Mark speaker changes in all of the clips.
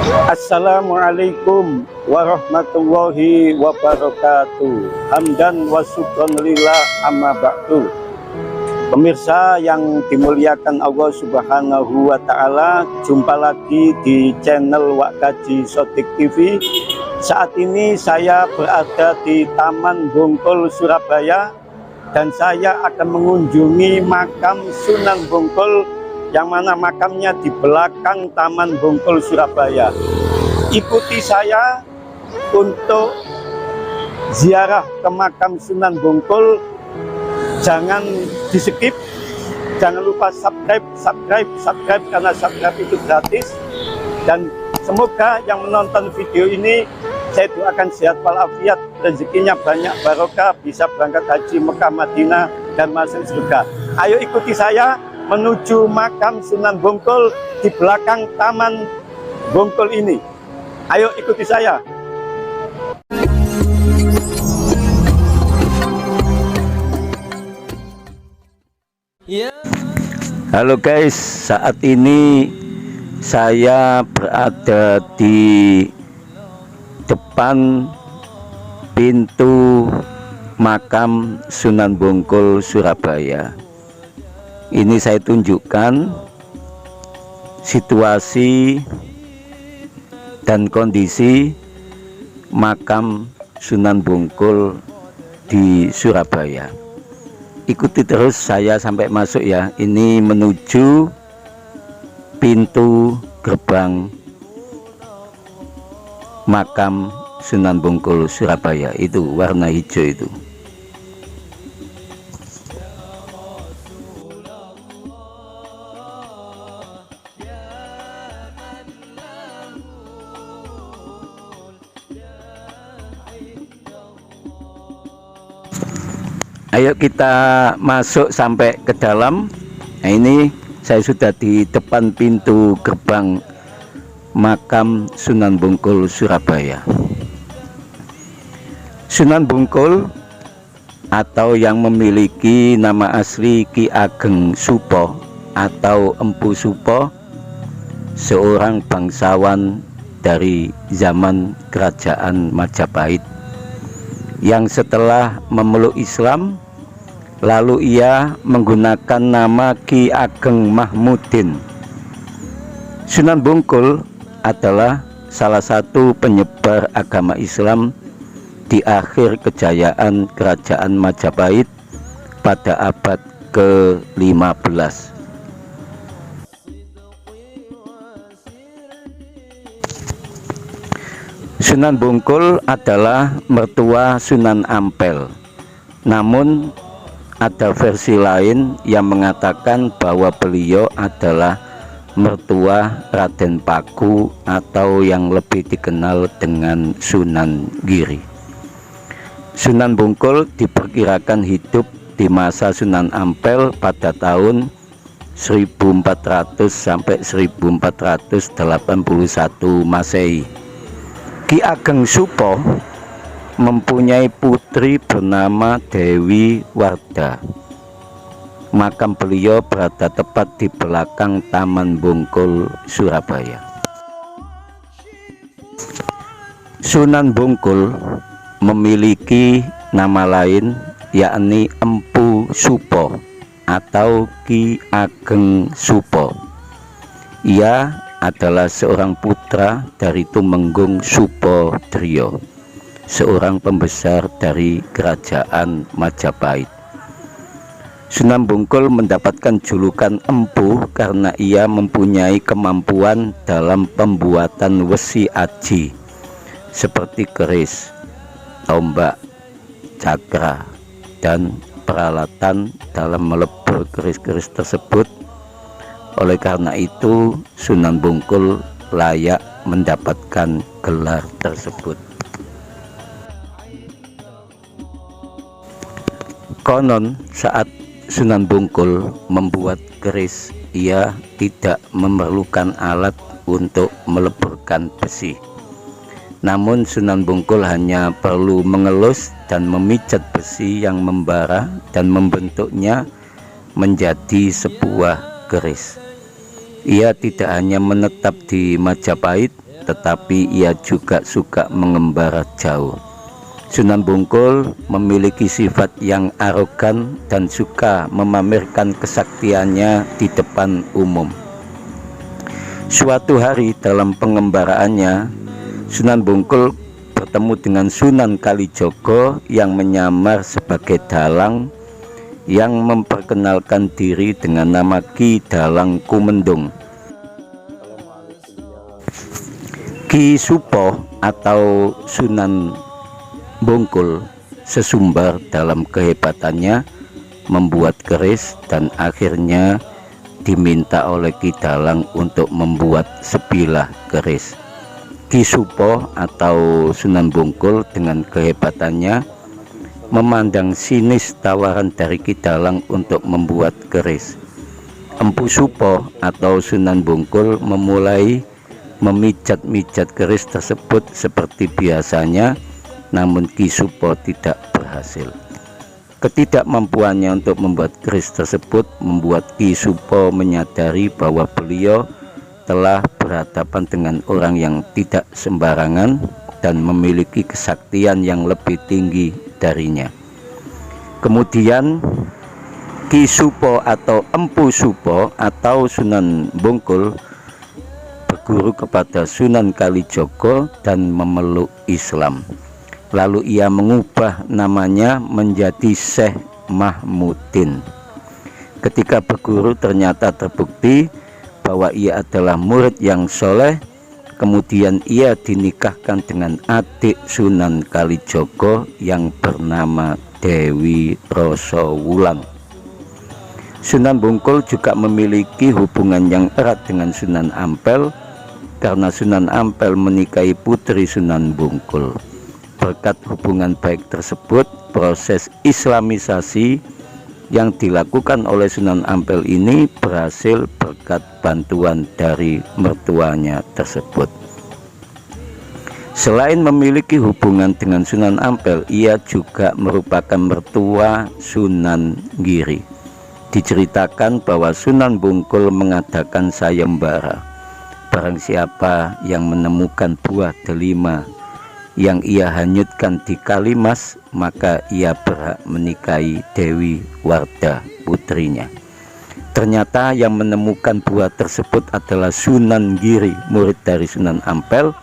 Speaker 1: Assalamualaikum warahmatullahi wabarakatuh. Hamdan wa syukran lillah amma ba'du. Pemirsa yang dimuliakan Allah Subhanahu wa Ta'ala, jumpa lagi di channel Wak Kaji Sotik TV. Saat ini saya berada di Taman Bungkul, Surabaya, dan saya akan mengunjungi makam Sunan Bungkul, yang mana makamnya di belakang Taman Bungkul, Surabaya. Ikuti saya untuk ziarah ke makam Sunan Bungkul. Jangan di skip, jangan lupa subscribe karena subscribe itu gratis. Dan semoga yang menonton video ini, saya doakan sehat walafiat, rezekinya banyak barokah, bisa berangkat haji Mekah Madinah dan masuk surga. Ayo ikuti saya menuju makam Sunan Bungkul di belakang Taman Bungkul ini. Ayo ikuti saya. Halo guys, saat ini saya berada di depan pintu makam Sunan Bungkul, Surabaya. Ini saya tunjukkan situasi dan kondisi makam Sunan Bungkul di Surabaya. Ikuti terus saya sampai masuk ya. Ini menuju pintu gerbang makam Sunan Bungkul, Surabaya. Itu warna hijau itu. Ayo kita masuk sampai ke dalam. Nah, ini saya sudah di depan pintu gerbang makam Sunan Bungkul, Surabaya. Sunan Bungkul atau yang memiliki nama asli Ki Ageng Supo atau Empu Supo, seorang bangsawan dari zaman Kerajaan Majapahit yang setelah memeluk Islam, lalu ia menggunakan nama Ki Ageng Mahmudin. Sunan Bungkul adalah salah satu penyebar agama Islam di akhir kejayaan Kerajaan Majapahit pada abad ke-15. Sunan Bungkul adalah mertua Sunan Ampel. Namun ada versi lain yang mengatakan bahwa beliau adalah mertua Raden Paku atau yang lebih dikenal dengan Sunan Giri. Sunan Bungkul diperkirakan hidup di masa Sunan Ampel pada tahun 1400 sampai 1481 Masehi. Ki Ageng Supo mempunyai putri bernama Dewi Warda. Makam beliau berada tepat di belakang Taman Bungkul, Surabaya. Sunan Bungkul memiliki nama lain, yakni Empu Supo atau Ki Ageng Supo. Ia adalah seorang putra dari Tumenggung Supodrio, seorang pembesar dari Kerajaan Majapahit. Sunan Bungkul mendapatkan julukan Empu karena ia mempunyai kemampuan dalam pembuatan wesi aji seperti keris, tombak, cakra, dan peralatan dalam melebur keris-keris tersebut. Oleh karena itu, Sunan Bungkul layak mendapatkan gelar tersebut. Konon saat Sunan Bungkul membuat keris, ia tidak memerlukan alat untuk meleburkan besi. Namun Sunan Bungkul hanya perlu mengelus dan memijat besi yang membara dan membentuknya menjadi sebuah keris. Ia tidak hanya menetap di Majapahit,
Speaker 2: tetapi ia juga suka mengembara jauh. Sunan Bungkul memiliki sifat yang arogan dan suka memamerkan kesaktiannya di depan umum. Suatu hari dalam pengembaraannya, Sunan Bungkul bertemu dengan Sunan Kalijogo yang menyamar sebagai dalang yang memperkenalkan diri dengan nama Ki Dalang Kumendung. Ki Supo atau Sunan Bungkul sesumbar dalam kehebatannya membuat keris dan akhirnya diminta oleh Ki Dalang untuk membuat sebilah keris. Ki Supo atau Sunan Bungkul dengan kehebatannya memandang sinis tawaran dari Ki Dalang untuk membuat keris. Empu Supo atau Sunan Bungkul memulai memijat-mijat keris tersebut seperti biasanya, namun Ki Supo tidak berhasil. Ketidakmampuannya untuk membuat keris tersebut membuat Ki Supo menyadari bahwa beliau telah berhadapan dengan orang yang tidak sembarangan dan memiliki kesaktian yang lebih tinggi darinya. Kemudian Ki Supo atau Empu Supo atau Sunan Bungkul berguru kepada Sunan Kalijogo dan memeluk Islam. Lalu ia mengubah namanya menjadi Syekh Mahmudin. Ketika berguru ternyata terbukti bahwa ia adalah murid yang soleh. Kemudian ia dinikahkan dengan adik Sunan Kalijogo yang bernama Dewi Rosowulan. Sunan Bungkul juga memiliki hubungan yang erat dengan Sunan Ampel karena Sunan Ampel menikahi putri Sunan Bungkul. Berkat hubungan baik tersebut, proses Islamisasi yang dilakukan oleh Sunan Ampel ini berhasil berkat bantuan dari mertuanya tersebut. Selain memiliki hubungan dengan Sunan Ampel, ia juga merupakan mertua Sunan Giri. Diceritakan bahwa Sunan Bungkul mengadakan sayembara. Barang siapa yang menemukan buah delima yang ia hanyutkan di Kalimas, maka ia berhak menikahi Dewi Warda, putrinya. Ternyata yang menemukan buah tersebut adalah Sunan Giri, murid dari Sunan Ampel,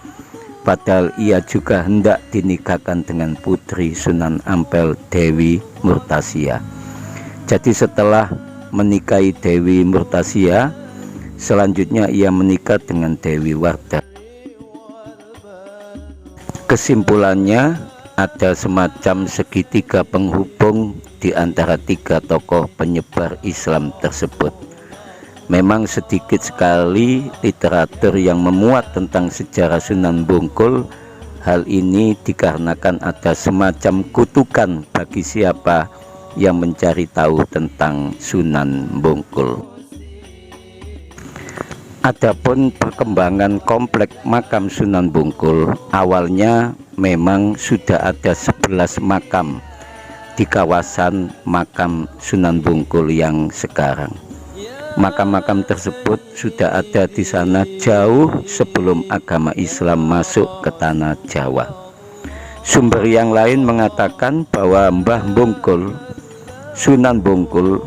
Speaker 2: padahal ia juga hendak dinikahkan dengan putri Sunan Ampel, Dewi Murtasia. Jadi setelah menikahi Dewi Murtasia, selanjutnya ia menikah dengan Dewi Warda. Kesimpulannya, ada semacam segitiga penghubung di antara tiga tokoh penyebar Islam tersebut. Memang sedikit sekali literatur yang memuat tentang sejarah Sunan Bungkul. Hal ini dikarenakan ada semacam kutukan bagi siapa yang mencari tahu tentang Sunan Bungkul. Adapun perkembangan komplek makam Sunan Bungkul, awalnya memang sudah ada 11 makam di kawasan makam Sunan Bungkul yang sekarang. Makam-makam tersebut sudah ada di sana jauh sebelum agama Islam masuk ke tanah Jawa. Sumber yang lain mengatakan bahwa Mbah Bungkul, Sunan Bungkul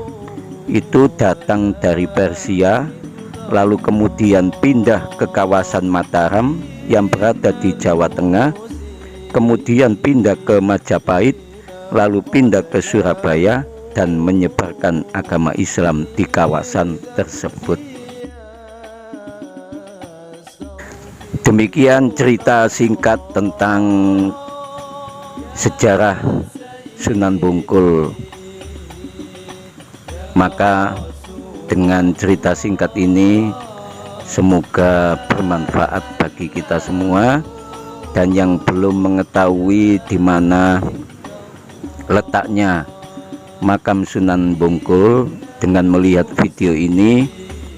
Speaker 2: itu datang dari Persia, lalu kemudian pindah ke kawasan Mataram yang berada di Jawa Tengah, kemudian pindah ke Majapahit, lalu pindah ke Surabaya dan menyebarkan agama Islam di kawasan tersebut. Demikian cerita singkat tentang sejarah Sunan Bungkul. Maka dengan cerita singkat ini semoga bermanfaat bagi kita semua, dan yang belum mengetahui di mana letaknya makam Sunan Bungkul, dengan melihat video ini,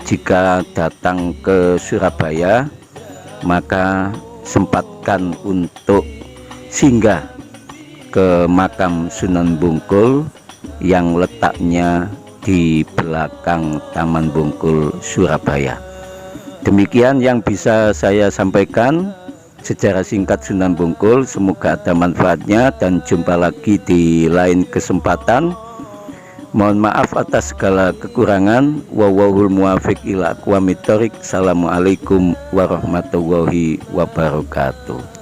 Speaker 2: jika datang ke Surabaya maka sempatkan untuk singgah ke makam Sunan Bungkul yang letaknya di belakang Taman Bungkul, Surabaya. Demikian yang bisa saya sampaikan secara singkat Sunan Bungkul. Semoga ada manfaatnya dan jumpa lagi di lain kesempatan. Mohon maaf atas segala kekurangan. Wallahul muwaffiq ila aqwamit thoriq. Assalamualaikum warahmatullahi wabarakatuh.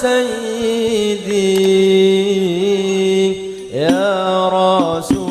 Speaker 3: سيدي يا رسول